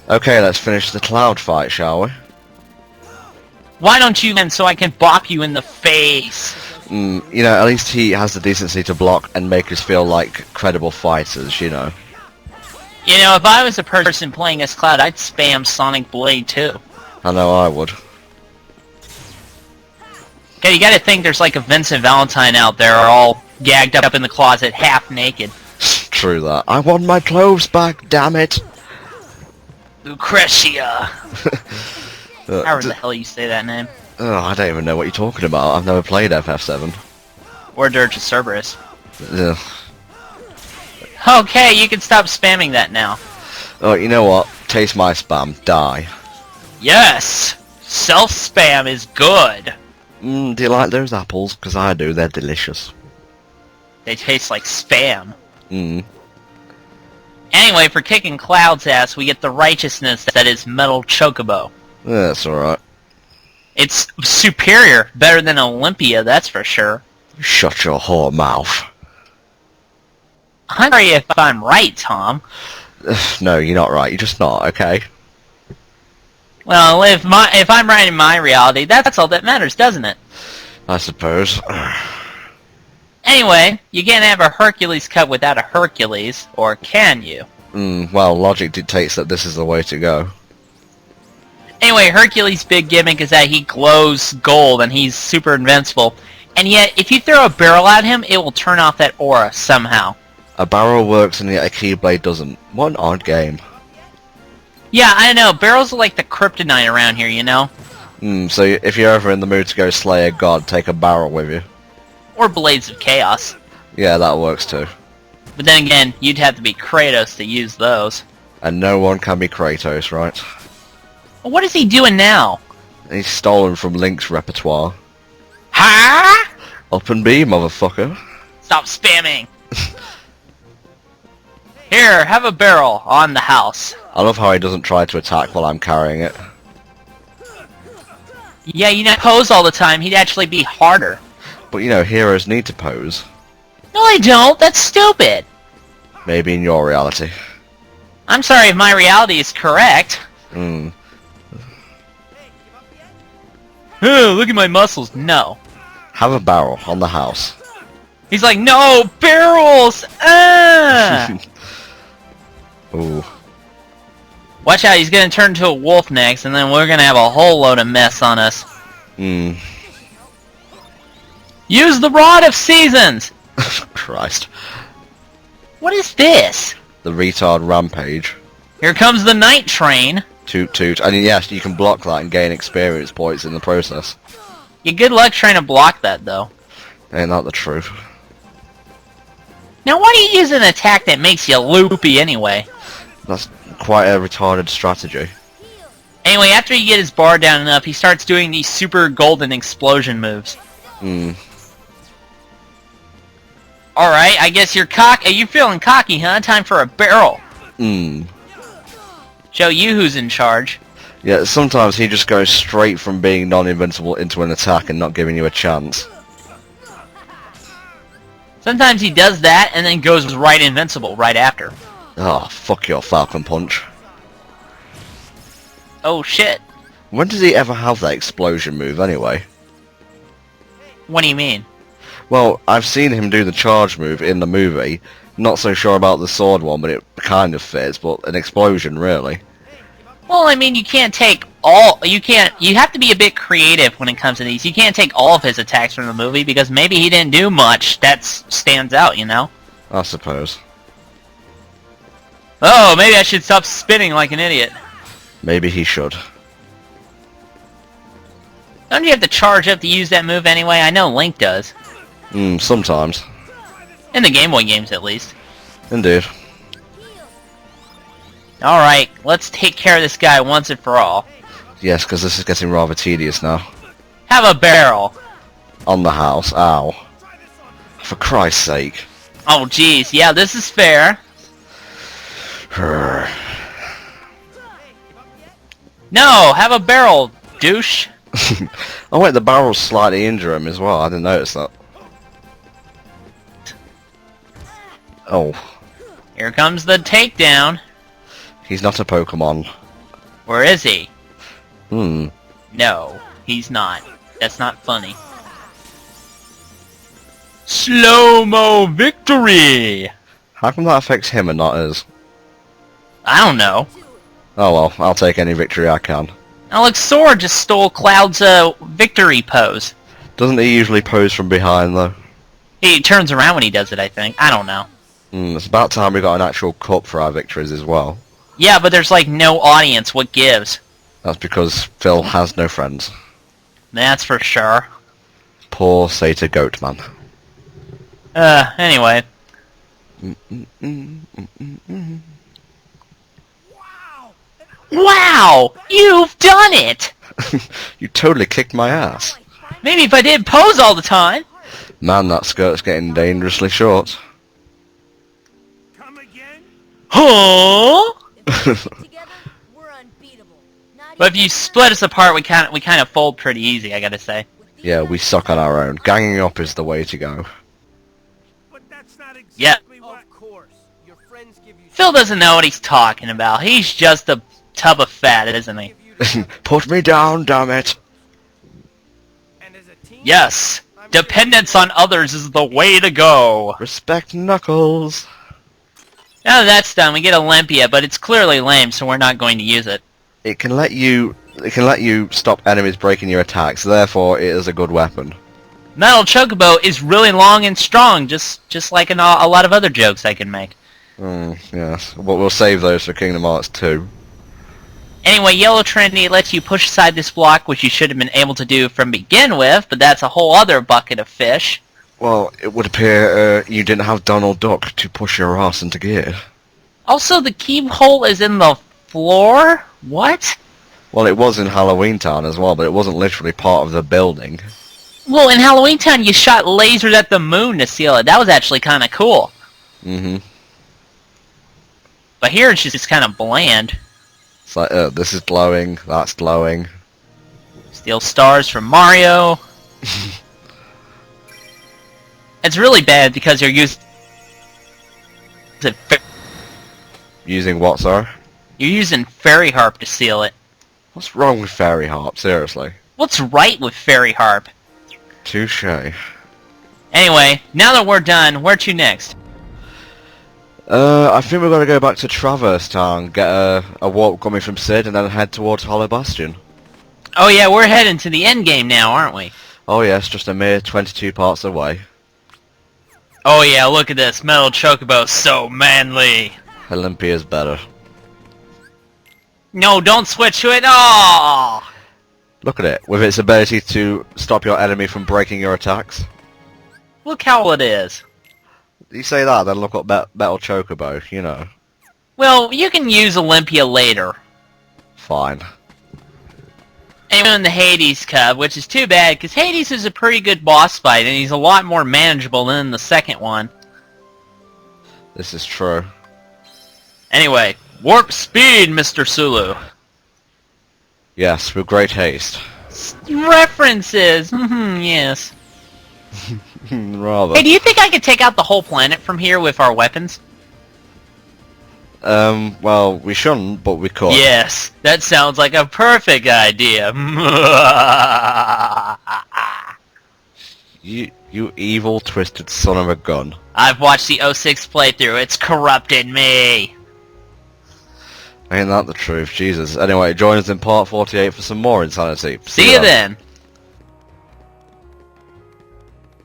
Okay, let's finish the cloud fight, shall we? Why don't you then, so I can bop you in the face? You know, at least he has the decency to block and make us feel like credible fighters, you know. You know, if I was a person playing as Cloud, I'd spam Sonic Blade too. I know I would. Okay, you gotta think there's like a Vincent Valentine out there all gagged up in the closet, half naked. True that. I want my clothes back, damn it! Lucretia! However the hell you say that name. Oh, I don't even know what you're talking about. I've never played FF7. Or Dirge of Cerberus. Ugh. Okay, you can stop spamming that now. Oh, you know what? Taste my spam. Die. Yes! Self-spam is good! Do you like those apples? Because I do. They're delicious. They taste like spam. Mm. Anyway, for kicking Cloud's ass, we get the righteousness that is Metal Chocobo. Yeah, that's alright. It's superior. Better than Olympia, that's for sure. Shut your whore mouth. I'm sorry if I'm right, Tom. No, you're not right. You're just not, okay? Well, if I'm right in my reality, that's all that matters, doesn't it? I suppose. Anyway, you can't have a Hercules cut without a Hercules, or can you? Well, logic dictates that this is the way to go. Anyway, Hercules' big gimmick is that he glows gold and he's super invincible. And yet, if you throw a barrel at him, it will turn off that aura somehow. A barrel works and yet a keyblade doesn't. What an odd game. Yeah, I know. Barrels are like the kryptonite around here, you know? So if you're ever in the mood to go slay a god, take a barrel with you. Or Blades of Chaos. Yeah, that works too. But then again, you'd have to be Kratos to use those. And no one can be Kratos, right? Well, what is he doing now? He's stolen from Link's repertoire. Ha! Up and be, motherfucker. Stop spamming! Here, have a barrel on the house. I love how he doesn't try to attack while I'm carrying it. Yeah, you know, pose all the time, he'd actually be harder. But you know, heroes need to pose. No, I don't. That's stupid. Maybe in your reality. I'm sorry if my reality is correct. Oh, Look at my muscles. No. have a barrel on the house. He's like, no, barrels! Ooh. Watch out, he's gonna turn into a wolf next, and then we're gonna have a whole load of mess on us. Use the Rod of Seasons! Christ. What is this? The retard rampage. Here comes the night train. Toot toot. And yes, you can block that and gain experience points in the process. Yeah, good luck trying to block that, though. Ain't that the truth? Now, why do you use an attack that makes you loopy anyway? That's quite a retarded strategy. Anyway, after you get his bar down enough, he starts doing these super golden explosion moves. Alright, I guess you're you feeling cocky, huh? Time for a barrel. Show you who's in charge. Yeah, sometimes he just goes straight from being non-invincible into an attack and not giving you a chance. Sometimes he does that and then goes right invincible right after. Oh, fuck your Falcon Punch. Oh shit. When does he ever have that explosion move anyway? What do you mean? Well, I've seen him do the charge move in the movie. Not so sure about the sword one, but it kind of fits, but an explosion, really. Well, I mean, you can't take all... You have to be a bit creative when it comes to these. You can't take all of his attacks from the movie, because maybe he didn't do much that stands out, you know? I suppose. Oh, maybe I should stop spinning like an idiot. Maybe he should. Don't you have to charge up to use that move anyway? I know Link does. Sometimes. In the Game Boy games, at least. Indeed. Alright, let's take care of this guy once and for all. Yes, because this is getting rather tedious now. Have a barrel. On the house. Ow. For Christ's sake. Oh, jeez. Yeah, this is fair. No, have a barrel, douche. Oh wait, the barrels slightly injure him as well. I didn't notice that. Oh. Here comes the takedown. He's not a Pokemon. Or is he? Hmm. No, he's not. That's not funny. Slow-mo victory! How come that affects him and not us? I don't know. Oh well, I'll take any victory I can. Now look, Sora just stole Cloud's victory pose. Doesn't he usually pose from behind though? He turns around when he does it, I think. I don't know. It's about time we got an actual cup for our victories as well. Yeah, but there's like no audience. What gives? That's because Phil has no friends. That's for sure. Poor Sata Goatman. Anyway. Wow! You've done it! You totally kicked my ass. Maybe if I didn't pose all the time. Man, that skirt's getting dangerously short. Come again? Huh? Together, we're unbeatable. Not But if even you split us apart, we kind of fold pretty easy, I gotta say. Yeah, we suck on our own. Ganging up is the way to go. But that's not Yeah. exactly what... Of course. Your friends give you... Phil doesn't know what he's talking about. He's just a tub of fat, isn't he? Put me down, damn it. And as a team... Yes. Dependence on others is the way to go. Respect Knuckles. Now that that's done, we get Olympia, but it's clearly lame, so we're not going to use it. It can let you stop enemies breaking your attacks, therefore it is a good weapon. Metal Chocobo is really long and strong, just like in a lot of other jokes I can make. Yes. But we'll save those for Kingdom Hearts 2. Anyway, Yellow Trinity lets you push aside this block, which you should have been able to do from begin with, but that's a whole other bucket of fish. Well, it would appear you didn't have Donald Duck to push your ass into gear. Also, the keyhole is in the floor? What? Well, it was in Halloween Town as well, but it wasn't literally part of the building. Well, in Halloween Town, you shot lasers at the moon to seal it. That was actually kind of cool. Mm-hmm. But here it's just kind of bland. It's like, this is glowing, that's glowing. Steal stars from Mario. It's really bad because you're Using what, sorry? using Fairy Harp to seal it. What's wrong with Fairy Harp, seriously? What's right with Fairy Harp? Touche. Anyway, now that we're done, where to next? I think we're going to go back to Traverse Town, get a warp coming from Sid, and then head towards Hollow Bastion. Oh yeah, we're heading to the end game now, aren't we? Oh yes, just a mere 22 parts away. Oh yeah, look at this. Metal Chocobo, so manly. Olympia's better. No, don't switch to it. Oh! Look at it, with its ability to stop your enemy from breaking your attacks. Look how it is. You say that, then look up Metal Chocobo, you know. Well, you can use Olympia later. Fine. And in the Hades Cub, which is too bad, because Hades is a pretty good boss fight, and he's a lot more manageable than the second one. This is true. Anyway, warp speed, Mr. Sulu. Yes, with great haste. References! Yes. Rather. Hey, do you think I could take out the whole planet from here with our weapons? Well, we shouldn't, but we could. Yes, that sounds like a perfect idea. You evil, twisted son of a gun. I've watched the 06 playthrough. It's corrupted me. Ain't that the truth, Jesus. Anyway, join us in part 48 for some more insanity. See you then.